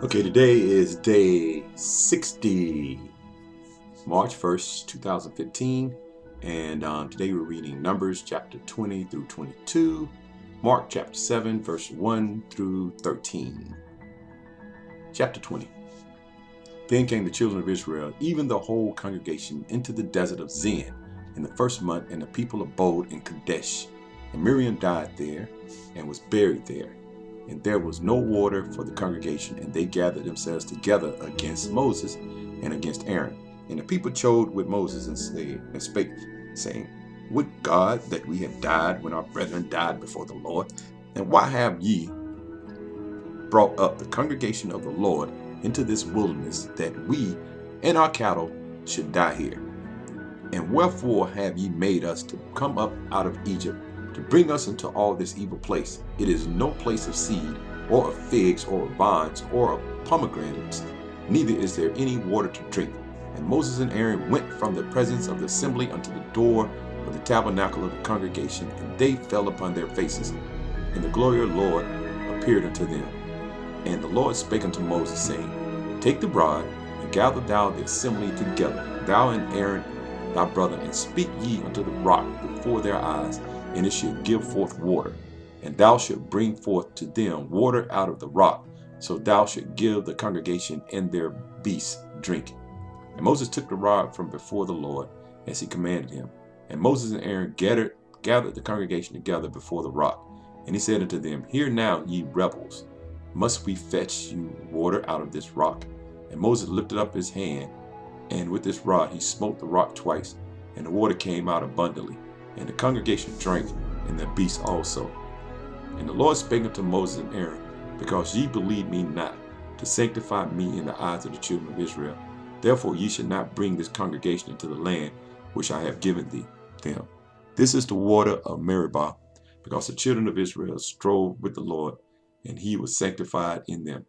Okay, today is day 60, March 1st, 2015. And today we're reading Numbers chapter 20 through 22, Mark chapter 7, verse 1 through 13. Chapter 20. Then came the children of Israel, even the whole congregation, into the desert of Zin in the first month, and the people abode in Kadesh. And Miriam died there and was buried there. And there was no water for the congregation, and they gathered themselves together against Moses and against Aaron. And the people chode with Moses and spake, saying, Would God that we had died when our brethren died before the Lord? And why have ye brought up the congregation of the Lord into this wilderness, that we and our cattle should die here? And wherefore have ye made us to come up out of Egypt, to bring us into all this evil place? It is no place of seed, or of figs, or of vines, or of pomegranates, neither is there any water to drink. And Moses and Aaron went from the presence of the assembly unto the door of the tabernacle of the congregation, and they fell upon their faces, and the glory of the Lord appeared unto them. And the Lord spake unto Moses, saying, Take the rod, and gather thou the assembly together, thou and Aaron thy brother, and speak ye unto the rock before their eyes, and it shall give forth water. And thou shalt bring forth to them water out of the rock, so thou shalt give the congregation and their beasts drink. And Moses took the rod from before the Lord, as he commanded him. And Moses and Aaron gathered the congregation together before the rock. And he said unto them, Hear now, ye rebels, must we fetch you water out of this rock? And Moses lifted up his hand, and with this rod he smote the rock twice, and the water came out abundantly. And the congregation drank, and the beasts also. And the Lord spake unto Moses and Aaron, Because ye believe me not, to sanctify me in the eyes of the children of Israel, therefore ye should not bring this congregation into the land which I have given them. This is the water of Meribah, because the children of Israel strove with the Lord, and he was sanctified in them.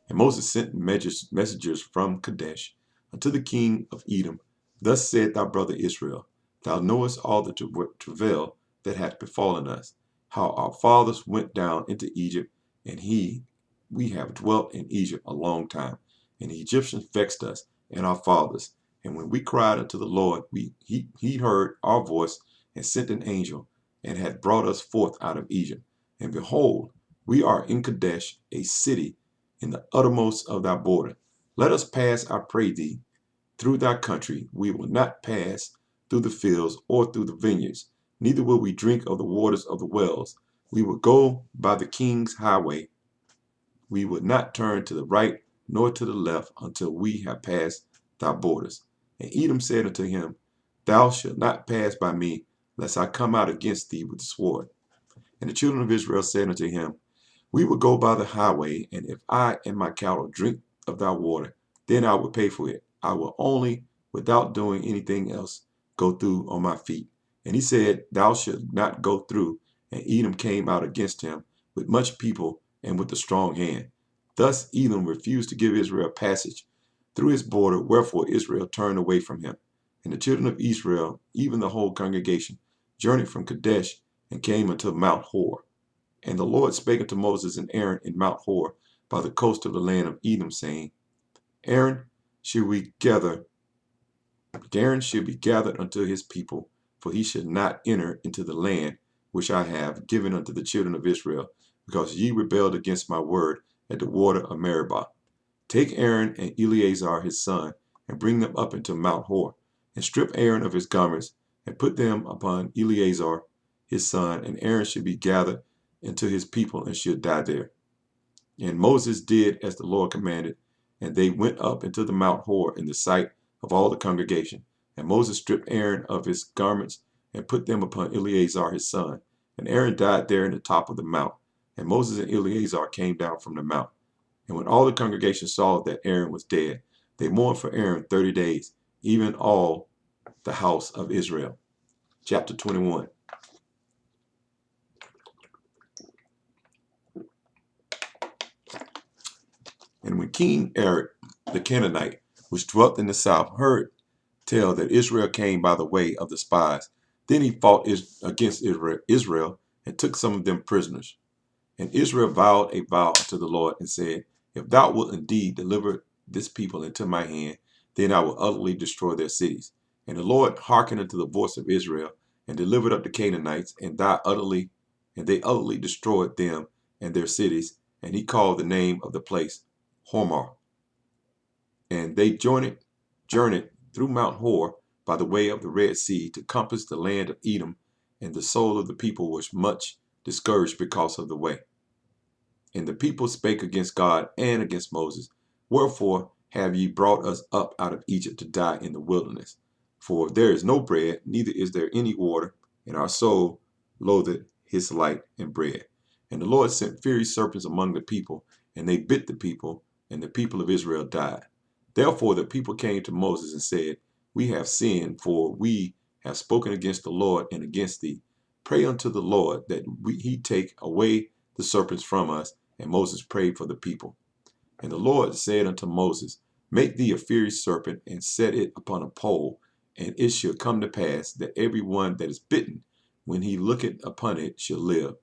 And Moses sent messengers from Kadesh unto the king of Edom. Thus said thy brother Israel, Thou knowest all the travail that hath befallen us, how our fathers went down into Egypt, and we have dwelt in Egypt a long time. And the Egyptians vexed us and our fathers. And when we cried unto the Lord, he heard our voice, and sent an angel, and hath brought us forth out of Egypt. And behold, we are in Kadesh, a city in the uttermost of thy border. Let us pass, I pray thee, through thy country. We will not pass through the fields or through the vineyards, neither will we drink of the waters of the wells. We will go by the king's highway. We will not turn to the right nor to the left until we have passed thy borders. And Edom said unto him, Thou shalt not pass by me, lest I come out against thee with the sword. And the children of Israel said unto him, We will go by the highway, and if I and my cattle drink of thy water, then I will pay for it. I will only, without doing anything else, go through on my feet. And he said, Thou shalt not go through. And Edom came out against him with much people and with a strong hand. Thus Edom refused to give Israel passage through his border, wherefore Israel turned away from him. And the children of Israel, even the whole congregation, journeyed from Kadesh and came unto Mount Hor. And the Lord spake unto Moses and Aaron in Mount Hor by the coast of the land of Edom, saying, Aaron should be gathered unto his people, for he should not enter into the land which I have given unto the children of Israel, because ye rebelled against my word at the water of Meribah. Take Aaron and Eleazar his son, and bring them up into Mount Hor, and strip Aaron of his garments, and put them upon Eleazar his son, and Aaron should be gathered into his people, and should die there. And Moses did as the Lord commanded, and they went up into the Mount Hor in the sight of all the congregation. And Moses stripped Aaron of his garments, and put them upon Eleazar his son. And Aaron died there in the top of the mount. And Moses and Eleazar came down from the mount. And when all the congregation saw that Aaron was dead, they mourned for Aaron 30 days, even all the house of Israel. Chapter 21. And when King Eric the Canaanite, which dwelt in the south, heard tell that Israel came by the way of the spies, then he fought against Israel and took some of them prisoners. And Israel vowed a vow unto the Lord, and said, If thou wilt indeed deliver this people into my hand, then I will utterly destroy their cities. And the Lord hearkened unto the voice of Israel, and delivered up the Canaanites, and they utterly destroyed them and their cities. And he called the name of the place Hormah. And they journeyed through Mount Hor by the way of the Red Sea to compass the land of Edom, and the soul of the people was much discouraged because of the way. And the people spake against God and against Moses, Wherefore have ye brought us up out of Egypt to die in the wilderness? For there is no bread, neither is there any water, and our soul loatheth his light and bread. And the Lord sent fiery serpents among the people, and they bit the people, and the people of Israel died. Therefore the people came to Moses and said, We have sinned, for we have spoken against the Lord and against thee. Pray unto the Lord that he take away the serpents from us. And Moses prayed for the people. And the Lord said unto Moses, Make thee a fiery serpent, and set it upon a pole, and it shall come to pass that every one that is bitten, when he looketh upon it, shall live.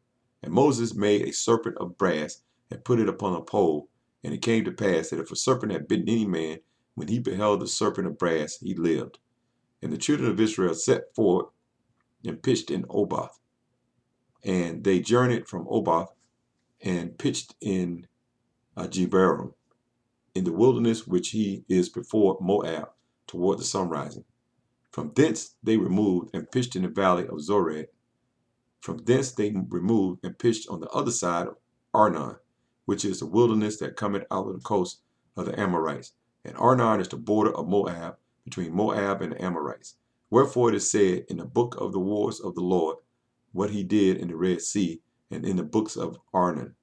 And Moses made a serpent of brass, and put it upon a pole. And it came to pass that if a serpent had bitten any man, when he beheld the serpent of brass, he lived. And the children of Israel set forth and pitched in Oboth. And they journeyed from Oboth and pitched in Jebarim, in the wilderness which he is before Moab, toward the sunrising. From thence they removed and pitched in the valley of Zored. From thence they removed and pitched on the other side of Arnon, which is the wilderness that cometh out of the coast of the Amorites. And Arnon is the border of Moab, between Moab and the Amorites. Wherefore it is said in the book of the wars of the Lord, what he did in the Red Sea, and in the books of Arnon,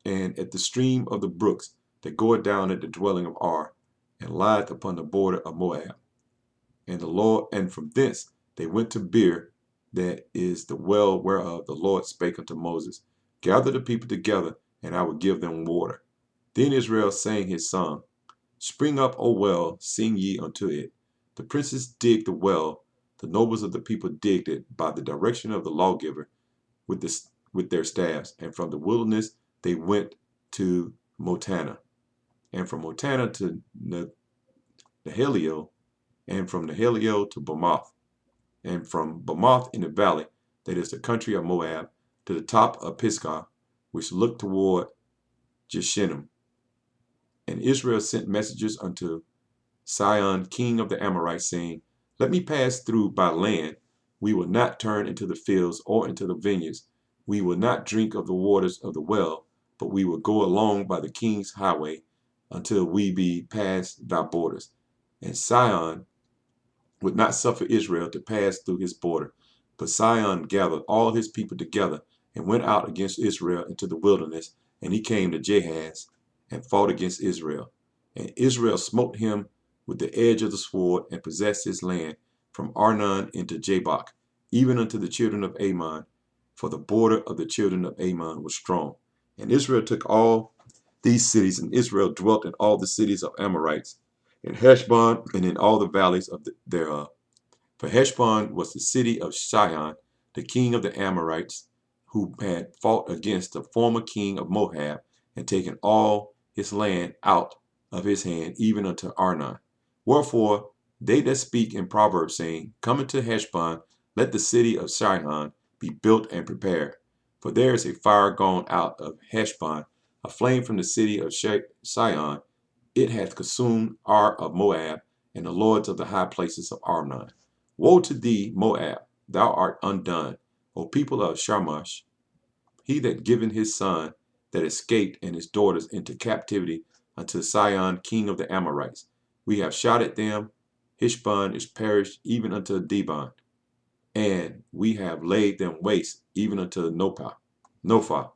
and at the stream of the brooks that goeth down at the dwelling of Ar, and lieth upon the border of Moab. And from thence they went to Beer, that is the well whereof the Lord spake unto Moses, Gather the people together, and I will give them water. Then Israel sang his song, Spring up, O well, sing ye unto it. The princes digged the well, the nobles of the people digged it by the direction of the lawgiver with their staffs, and from the wilderness they went to Motana, and from Motana to Nahaliel, and from Nahaliel to Bamoth, and from Bamoth in the valley, that is the country of Moab, to the top of Pisgah, which looked toward Jeshannim. And Israel sent messengers unto Sihon, king of the Amorites, saying, Let me pass through by land. We will not turn into the fields or into the vineyards. We will not drink of the waters of the well, but we will go along by the king's highway until we be past thy borders. And Sihon would not suffer Israel to pass through his border. But Sihon gathered all his people together and went out against Israel into the wilderness, and he came to Jahaz and fought against Israel. And Israel smote him with the edge of the sword and possessed his land from Arnon into Jabbok, even unto the children of Ammon, for the border of the children of Ammon was strong. And Israel took all these cities, and Israel dwelt in all the cities of Amorites, in Heshbon, and in all the valleys thereof. For Heshbon was the city of Sihon, the king of the Amorites, who had fought against the former king of Moab, and taken all his land out of his hand, even unto Arnon. Wherefore they that speak in Proverbs, saying, Come into Heshbon, let the city of Sihon be built and prepared. For there is a fire gone out of Heshbon, a flame from the city of Sihon. It hath consumed Ar of Moab, and the lords of the high places of Arnon. Woe to thee, Moab! Thou art undone, O people of Shamash! He that given his son that escaped and his daughters into captivity unto Sihon, king of the Amorites. We have shot at them. Heshbon is perished even unto Dibon, and we have laid them waste even unto Nophah,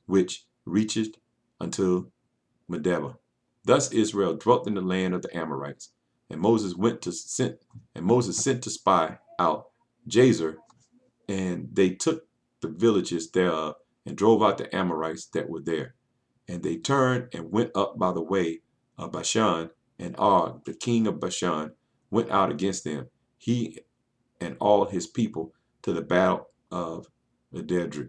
which reacheth unto Medeba. Thus Israel dwelt in the land of the Amorites, and Moses sent to spy out Jazer, and they took the villages thereof, and drove out the Amorites that were there. And they turned and went up by the way of Bashan, and Og, the king of Bashan, went out against them, he and all his people, to the battle of Edrei.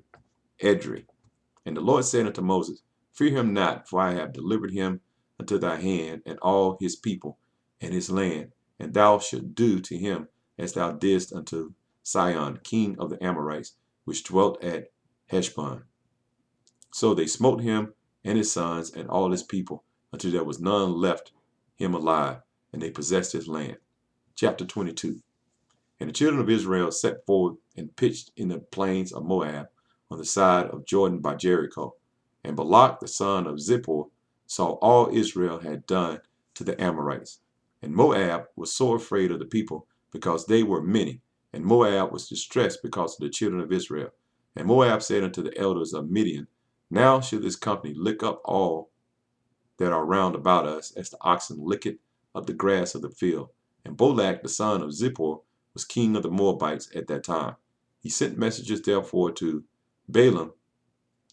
And the Lord said unto Moses, Fear him not, for I have delivered him unto thy hand, and all his people and his land, and thou shalt do to him as thou didst unto Sihon, king of the Amorites, which dwelt at Heshbon. So they smote him and his sons and all his people, until there was none left him alive, and they possessed his land. Chapter 22. And the children of Israel set forward and pitched in the plains of Moab, on the side of Jordan by Jericho. And Balak the son of Zippor saw all Israel had done to the Amorites. And Moab was so afraid of the people, because they were many, and Moab was distressed because of the children of Israel. And Moab said unto the elders of Midian, Now shall this company lick up all that are round about us, as the oxen lick it up the grass of the field. And Balak the son of Zippor was king of the Moabites at that time. He sent messengers therefore to Balaam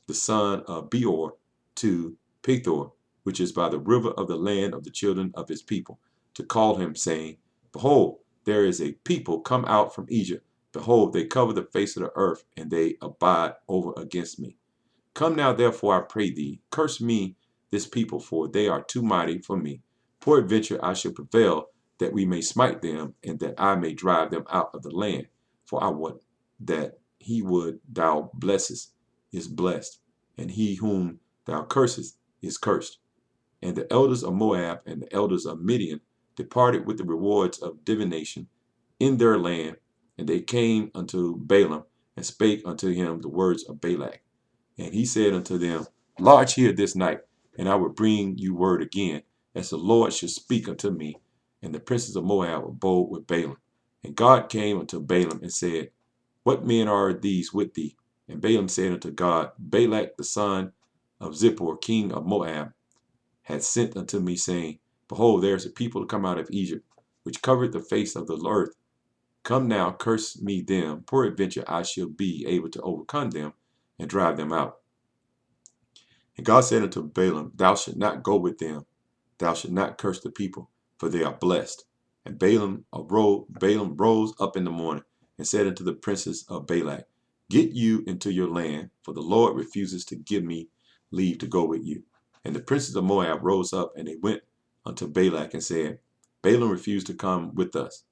the son of Beor to Pethor, which is by the river of the land of the children of his people, to call him, saying, Behold, there is a people come out from Egypt. Behold, they cover the face of the earth, and they abide over against me. Come now, therefore, I pray thee, curse me this people, for they are too mighty for me. Peradventure I shall prevail, that we may smite them, and that I may drive them out of the land. For I would that he would thou blessest is blessed, and he whom thou cursest is cursed. And the elders of Moab and the elders of Midian departed with the rewards of divination in their land, and they came unto Balaam, and spake unto him the words of Balak. And he said unto them, Lodge here this night, and I will bring you word again, as the Lord should speak unto me. And the princes of Moab abode with Balaam. And God came unto Balaam and said, What men are these with thee? And Balaam said unto God, Balak the son of Zippor, king of Moab, had sent unto me, saying, Behold, there is a people come out of Egypt, which covered the face of the earth. Come now, curse me them, peradventure I shall be able to overcome them, and drive them out. And God said unto Balaam, Thou shalt not go with them, thou shalt not curse the people, for they are blessed. And Balaam rose up in the morning, and said unto the princes of Balak, Get you into your land, for the Lord refuses to give me leave to go with you. And the princes of Moab rose up, and they went unto Balak, and said, Balaam refused to come with us.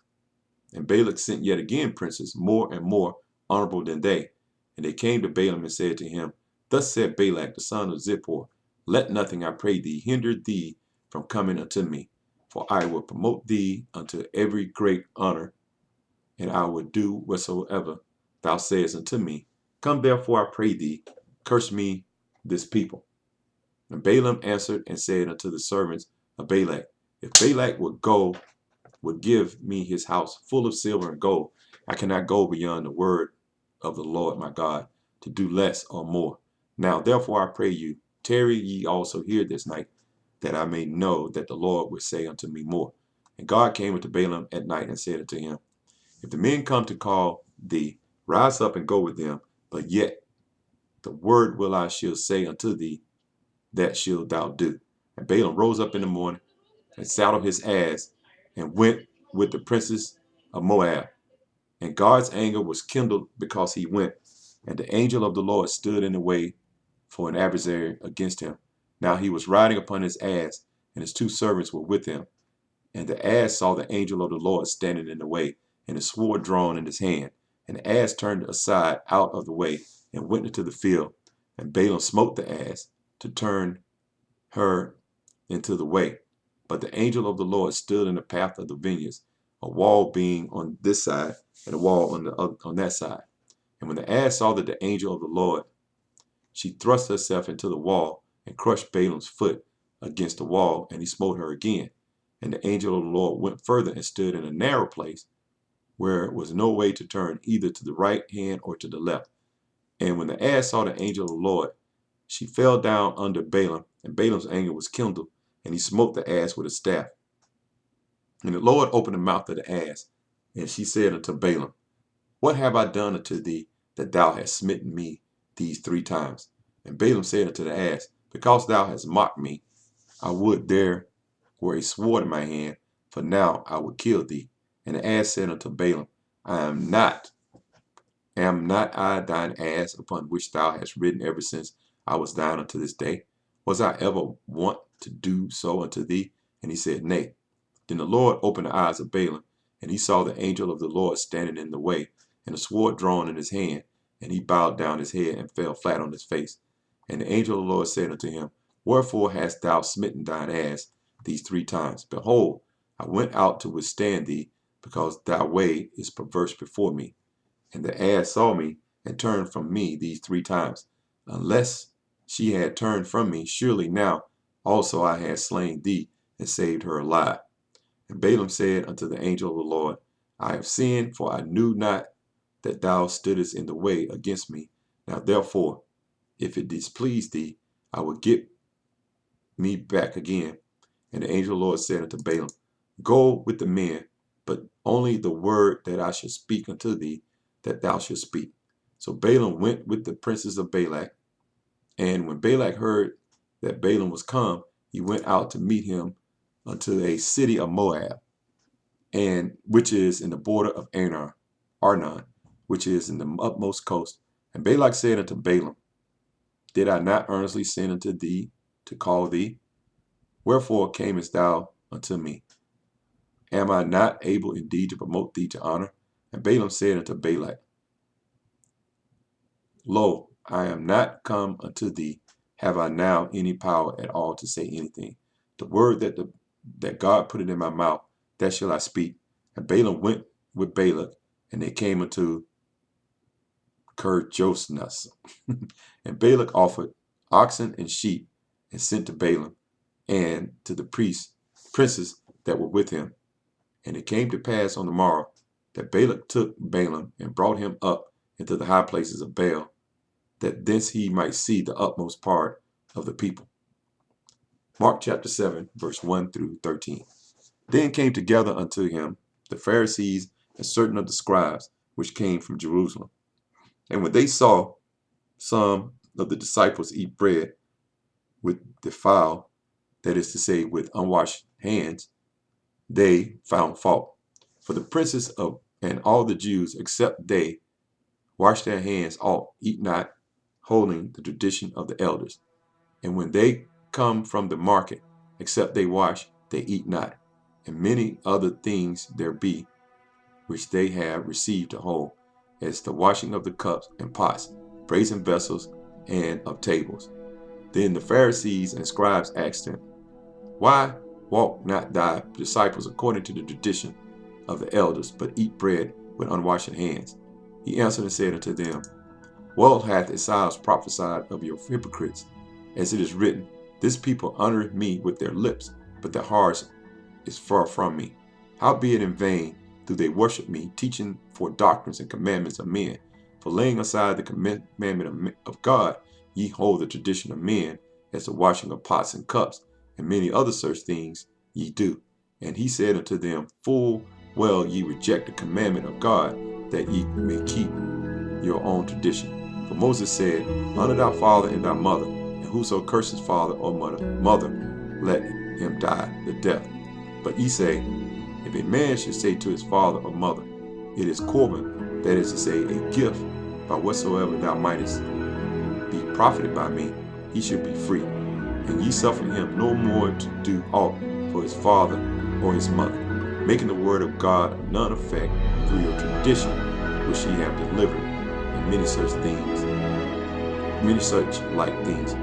And Balak sent yet again princes, more and more honorable than they. And they came to Balaam and said to him, Thus said Balak the son of Zippor, Let nothing, I pray thee, hinder thee from coming unto me, for I will promote thee unto every great honor, and I will do whatsoever thou sayest unto me. Come therefore, I pray thee, curse me this people. And Balaam answered and said unto the servants of Balak, If Balak would give me his house full of silver and gold, I cannot go beyond the word of the Lord my God, to do less or more. Now therefore I pray you, tarry ye also here this night, that I may know that the Lord will say unto me more. And God came unto Balaam at night and said unto him, If the men come to call thee, rise up and go with them, but yet the word will I shall say unto thee, that shalt thou do. And Balaam rose up in the morning, and saddled his ass, and went with the princes of Moab. And God's anger was kindled because he went, and the angel of the Lord stood in the way for an adversary against him. Now he was riding upon his ass, and his two servants were with him. And the ass saw the angel of the Lord standing in the way, and his sword drawn in his hand. And the ass turned aside out of the way, and went into the field. And Balaam smote the ass to turn her into the way. But the angel of the Lord stood in the path of the vineyards, a wall being on this side and a wall on that side. And when the ass saw that the angel of the Lord, she thrust herself into the wall and crushed Balaam's foot against the wall, and he smote her again. And the angel of the Lord went further and stood in a narrow place where was no way to turn either to the right hand or to the left. And when the ass saw the angel of the Lord, she fell down under Balaam, and Balaam's anger was kindled, and he smote the ass with a staff. And the Lord opened the mouth of the ass, and she said unto Balaam, What have I done unto thee, that thou hast smitten me these 3 times? And Balaam said unto the ass, Because thou hast mocked me, I would there were a sword in my hand, for now I would kill thee. And the ass said unto Balaam, Am not I thine ass, upon which thou hast ridden ever since I was thine unto this day? Was I ever wont to do so unto thee? And he said, Nay. Then the Lord opened the eyes of Balaam, and he saw the angel of the Lord standing in the way, and a sword drawn in his hand. And he bowed down his head and fell flat on his face. And the angel of the Lord said unto him, Wherefore hast thou smitten thine ass these 3 times? Behold, I went out to withstand thee, because thy way is perverse before me. And the ass saw me, and turned from me these 3 times. Unless she had turned from me, surely now also I had slain thee, and saved her alive. And Balaam said unto the angel of the Lord, I have sinned, for I knew not that thou stoodest in the way against me. Now therefore, if it displease thee, I will get me back again. And the angel of the Lord said unto Balaam, Go with the men, but only the word that I shall speak unto thee, that thou shalt speak. So Balaam went with the princes of Balak. And when Balak heard that Balaam was come, he went out to meet him unto a city of Moab, and which is in the border of Arnon, which is in the utmost coast. And Balak said unto Balaam, Did I not earnestly send unto thee to call thee? Wherefore camest thou unto me? Am I not able indeed to promote thee to honor? And Balaam said unto Balak, Lo, I am not come unto thee. Have I now any power at all to say anything? The word that God put it in my mouth, that shall I speak. And Balaam went with Balak, and they came unto Kirjosnas. And Balak offered oxen and sheep, and sent to Balaam and to the princes that were with him. And it came to pass on the morrow that Balak took Balaam and brought him up into the high places of Baal, that thence he might see the utmost part of the people. Mark chapter 7, verse 1 through 13. Then came together unto him the Pharisees and certain of the scribes, which came from Jerusalem. And when they saw some of the disciples eat bread with defiled, that is to say, with unwashed hands, they found fault. For the princes of and all the Jews, except they wash their hands, all eat not, holding the tradition of the elders. And when they come from the market, except they wash, they eat not. And many other things there be, which they have received to hold, as the washing of the cups and pots, brazen vessels, and of tables. Then the Pharisees and scribes asked him, Why walk not thy disciples according to the tradition of the elders, but eat bread with unwashed hands? He answered and said unto them, Well hath Esaias prophesied of your hypocrites, as it is written, This people honoreth me with their lips, but their hearts is far from me. Howbeit in vain do they worship me, teaching for doctrines and commandments of men. For laying aside the commandment of God, ye hold the tradition of men, as the washing of pots and cups, and many other such things ye do. And he said unto them, Full well ye reject the commandment of God, that ye may keep your own tradition. For Moses said, Honor thy father and thy mother, and whoso curses father or mother, let him die the death. But ye say, If a man should say to his father or mother, It is Corban, that is to say, a gift, by whatsoever thou mightest be profited by me, he should be free. And ye suffer him no more to do aught for his father or his mother, making the word of God of none effect through your tradition, which ye have delivered, and many such like things.